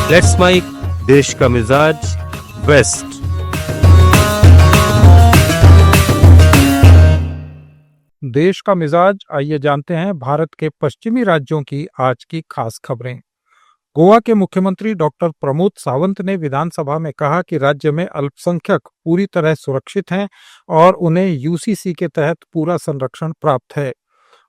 Let's mic देश का मिजाज वेस्ट। देश का मिजाज, आइए जानते हैं भारत के पश्चिमी राज्यों की आज की खास खबरें। गोवा के मुख्यमंत्री डॉक्टर प्रमोद सावंत ने विधानसभा में कहा कि राज्य में अल्पसंख्यक पूरी तरह सुरक्षित हैं और उन्हें यूसीसी के तहत पूरा संरक्षण प्राप्त है।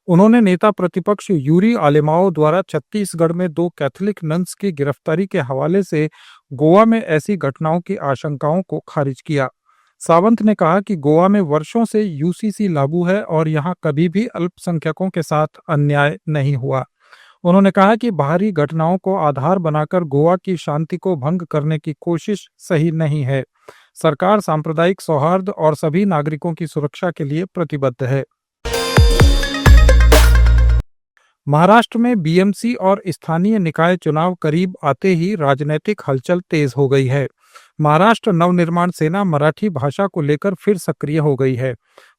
उन्होंने नेता प्रतिपक्ष यूरी आलेमाओ द्वारा छत्तीसगढ़ में 2 कैथोलिक नन्स की गिरफ्तारी के हवाले से गोवा में ऐसी घटनाओं की आशंकाओं को खारिज किया। सावंत ने कहा कि गोवा में वर्षों से यूसीसी लागू है और यहां कभी भी अल्पसंख्यकों के साथ अन्याय नहीं हुआ। उन्होंने कहा कि बाहरी घटनाओं को आधार बनाकर गोवा की शांति को भंग करने की कोशिश सही नहीं है। सरकार सांप्रदायिक सौहार्द और सभी नागरिकों की सुरक्षा के लिए प्रतिबद्ध है। महाराष्ट्र में बीएमसी और स्थानीय निकाय चुनाव करीब आते ही राजनीतिक हलचल तेज हो गई है। महाराष्ट्र नवनिर्माण सेना मराठी भाषा को लेकर फिर सक्रिय हो गई है।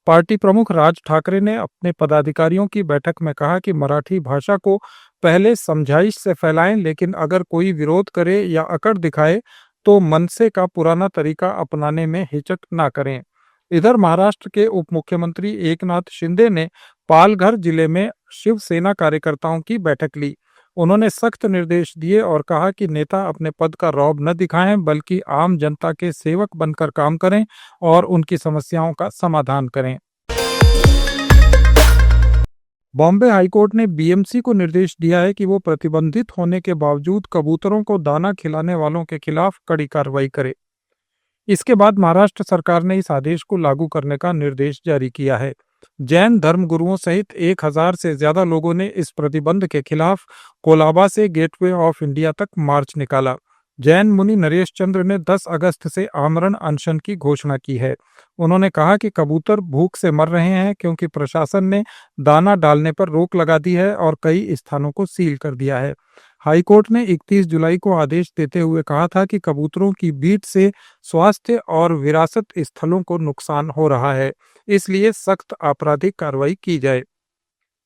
पार्टी प्रमुख राज ठाकरे ने अपने पदाधिकारियों की बैठक में कहा कि मराठी भाषा को पहले समझाइश से फैलाएं, लेकिन अगर कोई विरोध करे या अकड़ दिखाए तो मनसे का पुराना तरीका अपनाने में हिचक ना करें। इधर महाराष्ट्र के उप मुख्यमंत्री एकनाथ शिंदे ने पालघर जिले में शिवसेना कार्यकर्ताओं की बैठक ली। उन्होंने सख्त निर्देश दिए और कहा कि नेता अपने पद का रौब न दिखाएं, बल्कि आम जनता के सेवक बनकर काम करें और उनकी समस्याओं का समाधान करें। बॉम्बे हाईकोर्ट ने बीएमसी को निर्देश दिया है कि वो प्रतिबंधित होने के बावजूद कबूतरों को दाना खिलाने वालों के खिलाफ कड़ी कार्रवाई करे। इसके बाद महाराष्ट्र सरकार ने इस आदेश को लागू करने का निर्देश जारी किया है। जैन धर्मगुरुओं सहित 1000 से ज्यादा लोगों ने इस प्रतिबंध के खिलाफ कोलाबा से गेटवे ऑफ इंडिया तक मार्च निकाला। जैन मुनि नरेश चंद्र ने 10 अगस्त से आमरण अनशन की घोषणा की है। उन्होंने कहा कि कबूतर भूख से मर रहे हैं क्योंकि प्रशासन ने दाना डालने पर रोक लगा दी है और कई स्थानों को सील कर दिया है। हाईकोर्ट ने 31 जुलाई को आदेश देते हुए कहा था कि कबूतरों की बीट से स्वास्थ्य और विरासत स्थलों को नुकसान हो रहा है, इसलिए सख्त आपराधिक कार्रवाई की जाए।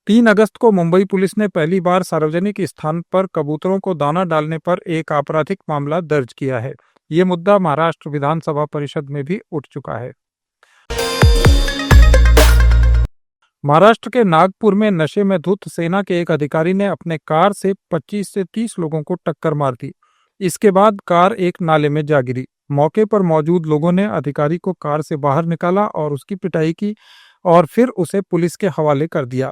3 अगस्त को मुंबई पुलिस ने पहली बार सार्वजनिक स्थान पर कबूतरों को दाना डालने पर एक आपराधिक मामला दर्ज किया है। ये मुद्दा महाराष्ट्र विधानसभा परिषद में भी उठ चुका है। महाराष्ट्र के नागपुर में नशे में धुत सेना के एक अधिकारी ने अपने कार से 25 से 30 लोगों को टक्कर मार दी। इसके बाद कार एक नाले में जा गिरी। मौके पर मौजूद लोगों ने अधिकारी को कार से बाहर निकाला और उसकी पिटाई की और फिर उसे पुलिस के हवाले कर दिया।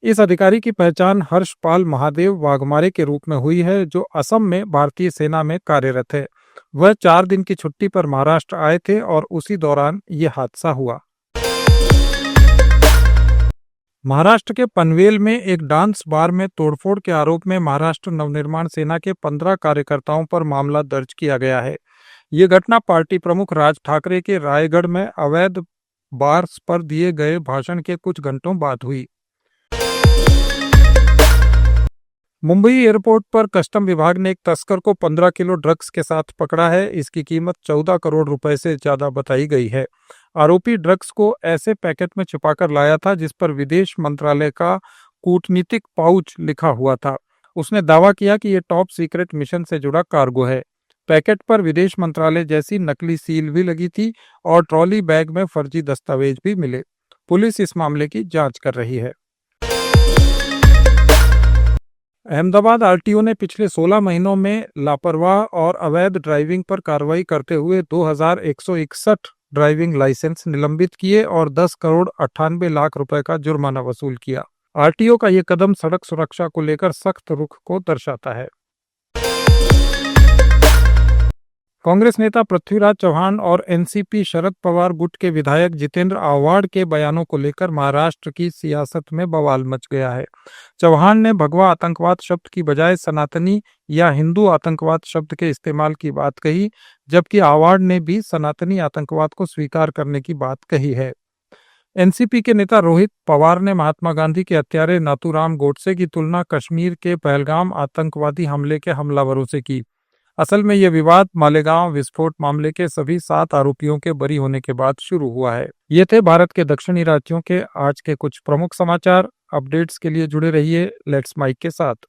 इस अधिकारी की पहचान हर्षपाल महादेव वाघमारे के रूप में हुई है, जो असम में भारतीय सेना में कार्यरत है। वह 4 दिन की छुट्टी पर महाराष्ट्र आए थे और उसी दौरान ये हादसा हुआ। महाराष्ट्र के पनवेल में एक डांस बार में तोड़फोड़ के आरोप में महाराष्ट्र नवनिर्माण सेना के 15 कार्यकर्ताओं पर मामला दर्ज किया गया है। ये घटना पार्टी प्रमुख राज ठाकरे के रायगढ़ में अवैध बार्स पर दिए गए भाषण के कुछ घंटों बाद हुई। मुंबई एयरपोर्ट पर कस्टम विभाग ने एक तस्कर को 15 किलो ड्रग्स के साथ पकड़ा है। इसकी कीमत 14 करोड़ रुपए से ज्यादा बताई गई है। आरोपी ड्रग्स को ऐसे पैकेट में छुपाकर लाया था जिस पर विदेश मंत्रालय का कूटनीतिक पाउच लिखा हुआ था। उसने दावा किया कि यह टॉप सीक्रेट मिशन से जुड़ा कार्गो है। पैकेट पर विदेश मंत्रालय जैसी नकली सील भी लगी थी और ट्रॉली बैग में फर्जी दस्तावेज भी मिले। पुलिस इस मामले की जांच कर रही है। अहमदाबाद आरटीओ ने पिछले 16 महीनों में लापरवाह और अवैध ड्राइविंग पर कार्रवाई करते हुए 2161 ड्राइविंग लाइसेंस निलंबित किए और 10 करोड़ 98 लाख रुपए का जुर्माना वसूल किया। आरटीओ का यह कदम सड़क सुरक्षा को लेकर सख्त रुख को दर्शाता है। कांग्रेस नेता पृथ्वीराज चौहान और एनसीपी शरद पवार गुट के विधायक जितेंद्र आव्हाड के बयानों को लेकर महाराष्ट्र की सियासत में बवाल मच गया है। चौहान ने भगवा आतंकवाद शब्द की बजाय सनातनी या हिंदू आतंकवाद शब्द के इस्तेमाल की बात कही, जबकि आव्हाड ने भी सनातनी आतंकवाद को स्वीकार करने की बात कही है। एनसीपी के नेता रोहित पवार ने महात्मा गांधी के हत्यारे नाथूराम गोडसे की तुलना कश्मीर के पहलगाम आतंकवादी हमले के हमलावरों से की। असल में यह विवाद मालेगांव विस्फोट मामले के सभी 7 आरोपियों के बरी होने के बाद शुरू हुआ है। ये थे भारत के दक्षिणी राज्यों के आज के कुछ प्रमुख समाचार। अपडेट्स के लिए जुड़े रहिए लेट्स माइक के साथ।